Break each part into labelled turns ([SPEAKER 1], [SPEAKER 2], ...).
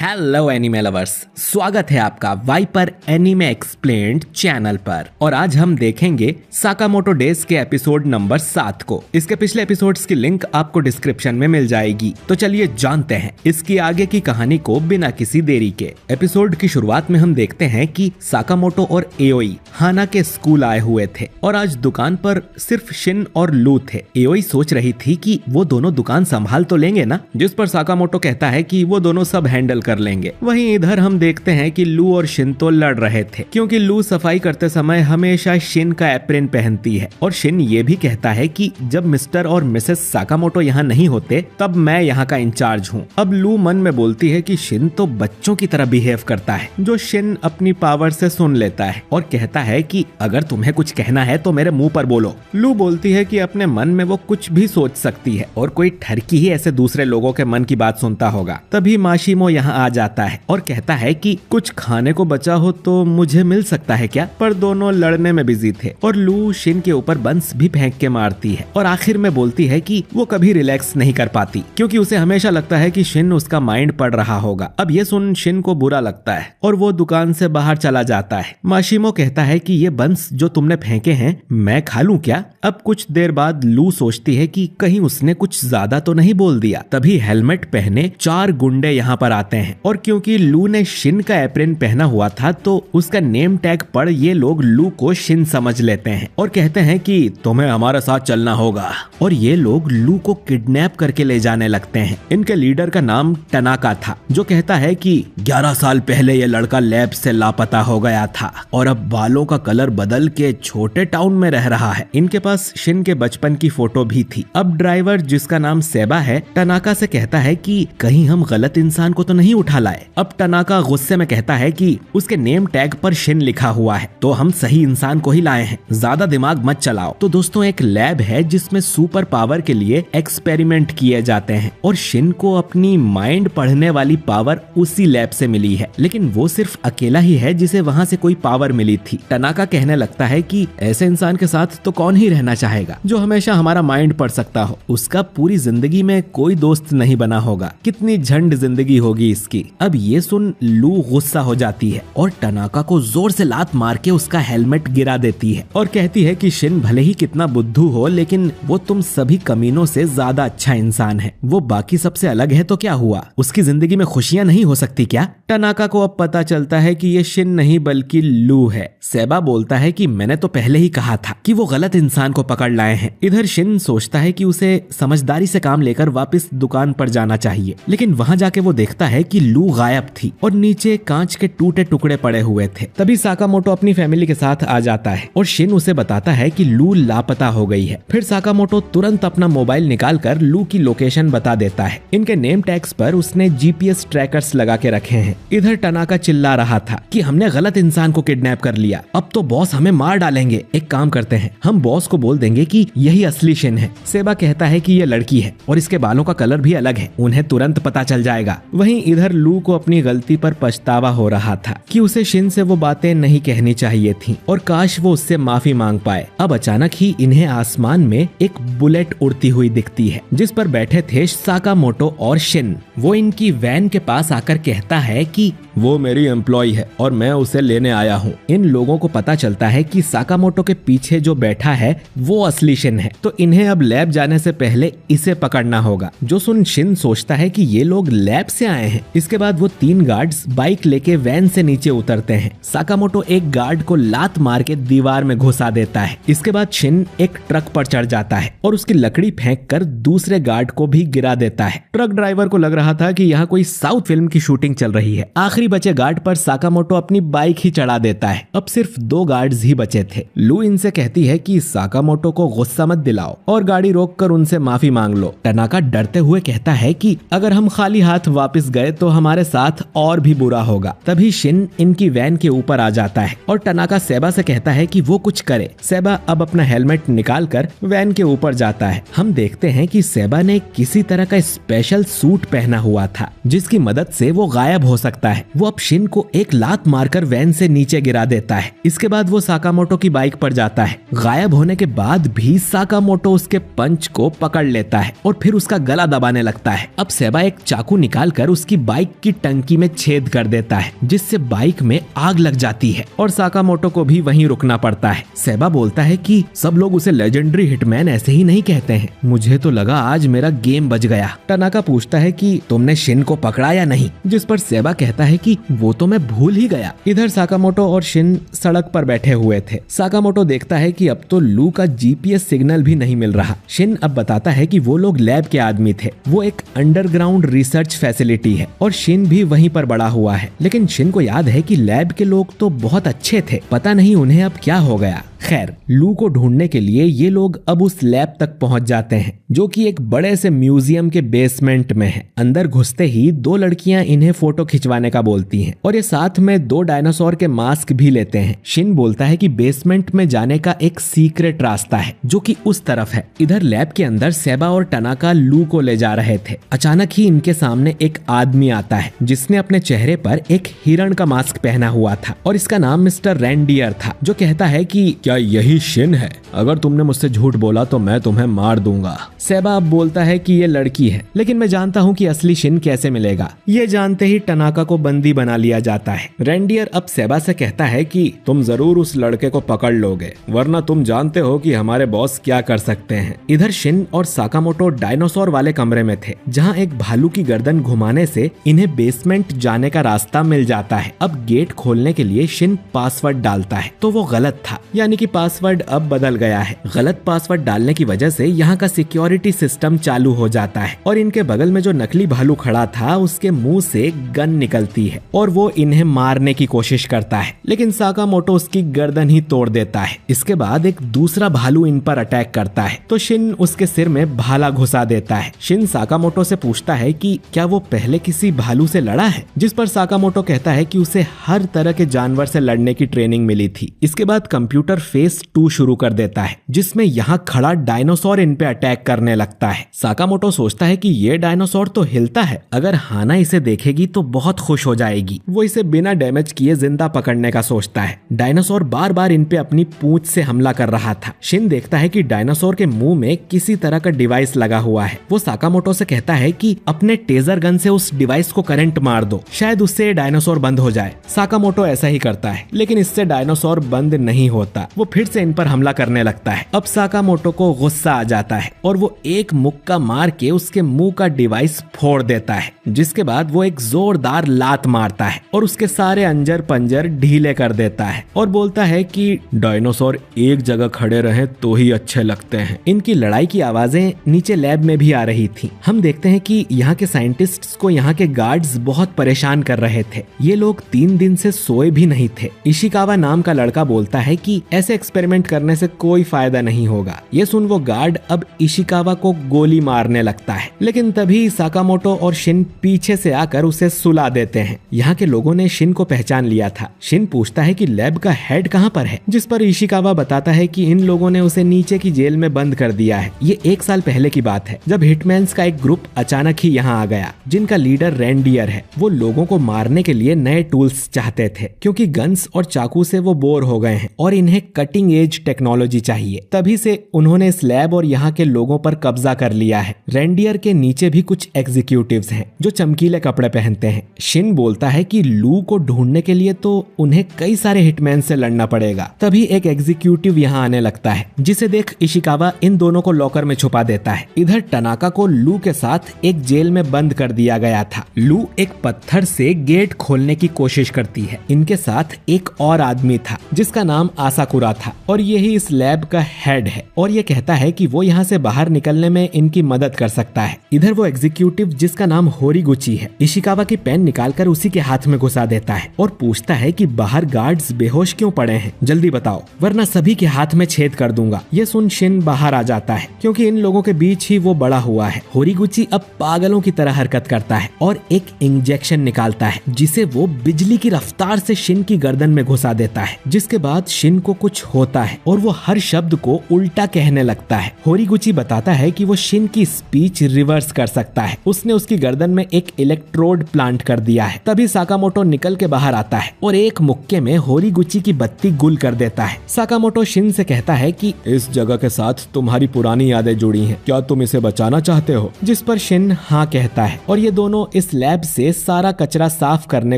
[SPEAKER 1] Hello anime lovers, स्वागत है आपका वाइपर एनिमे एक्सप्लेन्ड चैनल पर। और आज हम देखेंगे साकामोटो डेज के एपिसोड नंबर 7 को। इसके पिछले एपिसोड्स की लिंक आपको डिस्क्रिप्शन में मिल जाएगी। तो चलिए जानते हैं इसकी आगे की कहानी को बिना किसी देरी के। एपिसोड की शुरुआत में हम देखते हैं कि साकामोटो और एओई हाना के स्कूल आए हुए थे और आज दुकान पर सिर्फ शिन और लू थे। एओई सोच रही थी कि वो दोनों दुकान संभाल तो लेंगे ना, जिस पर साकामोटो कहता है कि वो दोनों सब हैंडल कर लेंगे। वहीं इधर हम देखते हैं कि लू और शिन तो लड़ रहे थे, क्योंकि लू सफाई करते समय हमेशा शिन का एप्रिन पहनती है और शिन ये भी कहता है कि जब मिस्टर और मिसेस साकामोटो यहाँ नहीं होते तब मैं यहाँ का इंचार्ज हूँ। अब लू मन में बोलती है कि शिन तो बच्चों की तरह बिहेव करता है, जो शिन अपनी पावर से सुन लेता है और कहता है कि अगर तुम्हें कुछ कहना है तो मेरे मुंह पर बोलो। लू बोलती है कि अपने मन में वो कुछ भी सोच सकती है और कोई ठरकी ही ऐसे दूसरे लोगों के मन की बात सुनता होगा। तभी माशिमो यहाँ आ जाता है और कहता है कि कुछ खाने को बचा हो तो मुझे मिल सकता है क्या। पर दोनों लड़ने में बिजी थे और लू शिन के ऊपर बंस भी फेंक के मारती है और आखिर में बोलती है कि वो कभी रिलैक्स नहीं कर पाती, क्योंकि उसे हमेशा लगता है कि शिन उसका माइंड पढ़ रहा होगा। अब ये सुन शिन को बुरा लगता है और वो दुकान से बाहर चला जाता है। माशिमो कहता है कि ये बंस जो तुमने फेंके हैं मैं खा लूं क्या। अब कुछ देर बाद लू सोचती है कि कहीं उसने कुछ ज्यादा तो नहीं बोल दिया। तभी हेलमेट पहने 4 गुंडे यहाँ पर आते हैं और क्योंकि लू ने शिन का एप्रिन पहना हुआ था तो उसका नेम टैग पर ये लोग लू को शिन समझ लेते हैं और कहते हैं कि तुम्हें हमारे साथ चलना होगा। और ये लोग लू को किडनैप करके ले जाने लगते हैं। इनके लीडर का नाम टनाका था, जो कहता है कि 11 साल पहले ये लड़का लैब से लापता हो गया था और अब बालों का कलर बदल के छोटे टाउन में रह रहा है। इनके पास शिन के बचपन की फोटो भी थी। अब ड्राइवर जिसका नाम सेबा है टनाका से कहता है कि कहीं हम गलत इंसान को तो नहीं उठा लाए। अब टनाका गुस्से में कहता है कि उसके नेम टैग पर शिन लिखा हुआ है तो हम सही इंसान को ही लाए हैं, ज्यादा दिमाग मत चलाओ। तो दोस्तों एक लैब है जिसमें सुपर पावर के लिए एक्सपेरिमेंट किए जाते हैं और शिन को अपनी माइंड पढ़ने वाली पावर उसी लैब से मिली है, लेकिन वो सिर्फ अकेला ही है जिसे वहाँ से कोई पावर मिली थी। टनाका कहने लगता है कि ऐसे इंसान के साथ तो कौन ही रहना चाहेगा जो हमेशा हमारा माइंड पढ़ सकता हो। उसका पूरी जिंदगी में कोई दोस्त नहीं बना होगा, कितनी झंड जिंदगी होगी इसकी। अब ये सुन लू गुस्सा हो जाती है और टनाका को जोर से लात मार के उसका हेलमेट गिरा देती है और कहती है कि शिन भले ही कितना बुद्धू हो लेकिन वो तुम सभी कमीनों से ज्यादा अच्छा इंसान है। वो बाकी सबसे अलग है तो क्या हुआ, उसकी जिंदगी में खुशियां नहीं हो सकती क्या। टनाका को अब पता चलता है कि ये शिन नहीं बल्कि लू है। सेबा बोलता है कि मैंने तो पहले ही कहा था कि वो गलत इंसान को पकड़ लाए हैं। इधर शिन सोचता है कि उसे समझदारी से काम लेकर वापस दुकान पर जाना चाहिए, लेकिन वहाँ जाके वो देखता है कि लू गायब थी और नीचे कांच के टूटे टुकड़े पड़े हुए थे। तभी साकामोटो अपनी फैमिली के साथ आ जाता है और शिन उसे बताता है कि लू लापता हो गई है। फिर साकामोटो तुरंत अपना मोबाइल निकालकर लू की लोकेशन बता देता है। इनके नेम टैग्स पर उसने जीपीएस ट्रैकर्स लगा के रखे हैं। इधर टनाका चिल्ला रहा था कि हमने गलत इंसान को किडनैप कर लिया, अब तो बॉस हमें मार डालेंगे। एक काम करते हैं, हम बॉस को बोल देंगे कि यही असली शिन है। सेबा कहता है कि ये लड़की है और इसके बालों का कलर भी अलग है, उन्हें तुरंत पता चल जाएगा। वहीं इधर लू को अपनी गलती पर पछतावा हो रहा था कि उसे शिन से वो बातें नहीं कहनी चाहिए थी और काश वो उससे माफी मांग पाए। अब अचानक ही इन्हें आसमान में एक बुलेट उड़ती हुई दिखती है जिस पर बैठे थे साकामोटो और शिन। वो इनकी वैन के पास आकर कहता है कि वो मेरी एम्प्लॉय है और मैं उसे लेने आया हूँ। इन लोगों को पता चलता है कि साकामोटो के पीछे जो बैठा है वो असली शिन है, तो इन्हें अब लैब जाने से पहले इसे पकड़ना होगा। जो सुन शिन सोचता है कि ये लोग लैब से आए हैं। इसके बाद वो 3 गार्ड्स बाइक लेके वैन से नीचे उतरते हैं। साकामोटो एक गार्ड को लात मार के दीवार में घुसा देता है। इसके बाद शिन एक ट्रक पर चढ़ जाता है और उसकी लकड़ी फेंक कर दूसरे गार्ड को भी गिरा देता है। ट्रक ड्राइवर को लग रहा था कि यहाँ कोई साउथ फिल्म की शूटिंग चल रही है। आखिरी बचे गार्ड पर साकामोटो अपनी बाइक ही चढ़ा देता है। अब सिर्फ 2 गार्ड्स ही बचे थे। लू इनसे कहती है कि साकामोटो को गुस्सा मत दिलाओ और गाड़ी रोककर उनसे माफी मांग लो। टनाका डरते हुए कहता है कि अगर हम खाली हाथ वापस गए तो हमारे साथ और भी बुरा होगा। तभी शिन इनकी वैन के ऊपर आ जाता है और टनाका सेबा से कहता है कि वो कुछ करे। सेबा अब अपना हेलमेट निकाल कर वैन के ऊपर जाता है। हम देखते हैं कि सेबा ने किसी तरह का स्पेशल सूट पहना पहना हुआ था, जिसकी मदद से वो गायब हो सकता है। वो अब शिन को एक लात मारकर वैन से नीचे गिरा देता है। इसके बाद वो साकामोटो की बाइक पर जाता है। गायब होने के बाद भी साकामोटो उसके पंच को पकड़ लेता है और फिर उसका गला दबाने लगता है। अब सेबा एक चाकू निकालकर उसकी बाइक की टंकी में छेद कर देता है, जिससे बाइक में आग लग जाती है और साकामोटो को भी वहीं रुकना पड़ता है। सेबा बोलता है कि सब लोग उसे लेजेंडरी हिटमैन ऐसे ही नहीं कहते हैं, मुझे तो लगा आज मेरा गेम बच गया। टनाका पूछता है कि तुमने शिन को पकड़ा या नहीं, जिस पर सेबा कहता है कि वो तो मैं भूल ही गया। इधर साकामोटो और शिन सड़क पर बैठे हुए थे। साकामोटो देखता है कि अब तो लू का जीपीएस सिग्नल भी नहीं मिल रहा। शिन अब बताता है कि वो लोग लैब के आदमी थे। वो एक अंडरग्राउंड रिसर्च फैसिलिटी है और शिन भी वहीं पर बड़ा हुआ है। लेकिन शिन को याद है कि लैब के लोग तो बहुत अच्छे थे, पता नहीं उन्हें अब क्या हो गया। खैर, लू को ढूंढने के लिए ये लोग अब उस लैब तक पहुंच जाते हैं, जो कि एक बड़े से म्यूजियम के बेसमेंट में है। अंदर घुसते ही दो लड़कियां इन्हें फोटो खिंचवाने का बोलती हैं और ये साथ में दो डायनासोर के मास्क भी लेते हैं। शिन बोलता है कि बेसमेंट में जाने का एक सीक्रेट रास्ता है जो कि उस तरफ है। इधर लैब के अंदर सेबा और टनाका लू को ले जा रहे थे। अचानक ही इनके सामने एक आदमी आता है जिसने अपने चेहरे पर एक हिरण का मास्क पहना हुआ था और इसका नाम मिस्टर रेंडियर था, जो कहता है कि क्या यही शिन है? अगर तुमने मुझसे झूठ बोला तो मैं तुम्हें मार दूंगा। सेबा अब बोलता है कि ये लड़की है, लेकिन मैं जानता हूँ कि असली शिन कैसे मिलेगा। ये जानते ही टनाका को बंदी बना लिया जाता है। रेंडियर अब सेबा से कहता है कि तुम जरूर उस लड़के को पकड़ लोगे, वरना तुम जानते हो कि हमारे बॉस क्या कर सकते हैं। इधर शिन और साकामोटो डायनासोर वाले कमरे में थे, जहाँ एक भालू की गर्दन घुमाने से इन्हें बेसमेंट जाने का रास्ता मिल जाता है। अब गेट खोलने के लिए शिन पासवर्ड डालता है तो वो गलत था, यानी कि पासवर्ड अब बदल गया है। गलत पासवर्ड डालने की वजह से यहाँ का सिक्योरिटी सिस्टम चालू हो जाता है और इनके बगल में जो नकली भालू खड़ा था उसके मुंह से गन निकलती है और वो इन्हें मारने की कोशिश करता है, लेकिन साकामोटो उसकी गर्दन ही तोड़ देता है। इसके बाद एक दूसरा भालू इन पर अटैक करता है तो शिन उसके सिर में भाला घुसा देता है। शिन साकामोटो से पूछता है कि क्या वो पहले किसी भालू से लड़ा है, जिस पर साकामोटो कहता है कि उसे हर तरह के जानवर से लड़ने की ट्रेनिंग मिली थी। इसके बाद कंप्यूटर फेस 2 शुरू कर देता है, जिसमें यहाँ खड़ा डायनासोर इन पे अटैक करने लगता है। साकामोटो सोचता है कि ये डायनासोर तो हिलता है, अगर हाना इसे देखेगी तो बहुत खुश हो जाएगी। वो इसे बिना डैमेज किए जिंदा पकड़ने का सोचता है। डायनासोर बार बार इन पे अपनी पूंछ से हमला कर रहा था। शिन देखता है कि डायनासोर के मुंह में किसी तरह का डिवाइस लगा हुआ है। वो साकामोटो से कहता है कि अपने टेजर गन से उस डिवाइस को करंट मार दो, शायद उससे डायनासोर बंद हो जाए। साकामोटो ऐसा ही करता है, लेकिन इससे डायनासोर बंद नहीं होता। वो फिर से इन पर हमला करने लगता है। अब साकामोटो को गुस्सा आ जाता है और वो एक मुक्का मार के उसके मुंह का डिवाइस फोड़ देता है, जिसके बाद वो एक जोरदार लात मारता है और उसके सारे अंजर पंजर ढीले कर देता है और बोलता है कि डायनासोर एक जगह खड़े रहे तो ही अच्छे लगते हैं। इनकी लड़ाई की आवाजें नीचे लैब में भी आ रही थी। हम देखते हैं कि यहाँ के साइंटिस्ट्स को यहाँ के गार्ड्स बहुत परेशान कर रहे थे। ये लोग 3 दिन से सोए भी नहीं थे। इशिकावा नाम का लड़का बोलता है कि ऐसे एक्सपेरिमेंट करने से कोई फायदा नहीं होगा। ये सुन वो गार्ड अब इशिकावा को गोली मारने लगता है, लेकिन तभी साकामोटो और शिन पीछे से आकर उसे सुला देते हैं। यहाँ के लोगों ने शिन को पहचान लिया था। शिन पूछता है कि लैब का हेड कहाँ पर है, जिस पर इशिकावा बताता है कि इन लोगों ने उसे नीचे की जेल में बंद कर दिया है। ये 1 साल पहले की बात है, जब हिटमैन्स का एक ग्रुप अचानक ही यहाँ आ गया, जिनका लीडर रेंडियर है। वो लोगों को मारने के लिए नए टूल्स चाहते थे, क्योंकि गन्स और चाकू से वो बोर हो गए हैं और इन्हें कटिंग एज टेक्नोलॉजी चाहिए। तभी से उन्होंने इस लैब और यहाँ के लोगों पर कब्जा कर लिया है। रेंडियर के नीचे भी कुछ एग्जीक्यूटिव्स हैं जो चमकीले कपड़े पहनते हैं। शिन बोलता है कि लू को ढूंढने के लिए तो उन्हें कई सारे हिटमैन से लड़ना पड़ेगा। तभी एक एग्जीक्यूटिव यहाँ आने लगता है, जिसे देख इशिकावा इन दोनों को लॉकर में छुपा देता है। इधर टनाका को लू के साथ एक जेल में बंद कर दिया गया था। लू एक पत्थर से गेट खोलने की कोशिश करती है। इनके साथ एक और आदमी था जिसका नाम आसाकुरा था और यही इस लैब का हेड है और ये कहता है कि वो यहाँ से बाहर निकलने में इनकी मदद कर सकता है। इधर वो एग्जीक्यूटिव जिसका नाम होरीगुची है, इशिकावा की पेन निकालकर उसी के हाथ में घुसा देता है और पूछता है कि बाहर गार्ड्स बेहोश क्यों पड़े हैं, जल्दी बताओ वरना सभी के हाथ में छेद कर दूंगा। ये सुन शिन बाहर आ जाता है, क्योंकि इन लोगों के बीच ही वो बड़ा हुआ है। होरीगुची अब पागलों की तरह हरकत करता है और एक इंजेक्शन निकालता है, जिसे वो बिजली की रफ्तार से शिन की गर्दन में घुसा देता है, जिसके बाद शिन को कुछ कुछ होता है और वो हर शब्द को उल्टा कहने लगता है। होरीगुची बताता है कि वो शिन की स्पीच रिवर्स कर सकता है। उसने उसकी गर्दन में एक इलेक्ट्रोड प्लांट कर दिया है। तभी साकामोटो निकल के बाहर आता है और एक मुक्के में होरीगुची की बत्ती गुल कर देता है। साकामोटो शिन से कहता है कि इस जगह के साथ तुम्हारी पुरानी यादें जुड़ी हैं, क्या तुम इसे बचाना चाहते हो? जिस पर शिन हाँ कहता है और ये दोनों इस लैब से सारा कचरा साफ करने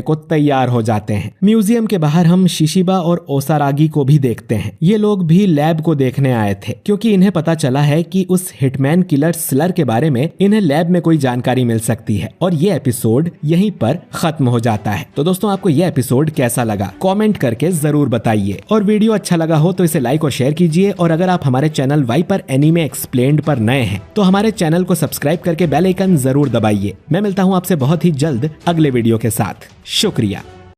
[SPEAKER 1] को तैयार हो जाते हैं। म्यूजियम के बाहर हम शिशिबा और ओसारागी को भी देखते हैं। ये लोग भी लैब को देखने आए थे क्योंकि इन्हें पता चला है कि उस हिटमैन किलर स्लर के बारे में इन्हें लैब में कोई जानकारी मिल सकती है। और ये एपिसोड यहीं पर खत्म हो जाता है। तो दोस्तों, आपको ये एपिसोड कैसा लगा कमेंट करके जरूर बताइए, और वीडियो अच्छा लगा हो तो इसे लाइक और शेयर कीजिए। और अगर आप हमारे चैनल वाइपर एनीमे एक्सप्लेन्ड पर नए हैं तो हमारे चैनल को सब्सक्राइब करके बेल आइकन जरूर दबाइए। मैं मिलता हूँ आपसे बहुत ही जल्द अगले वीडियो के साथ। शुक्रिया।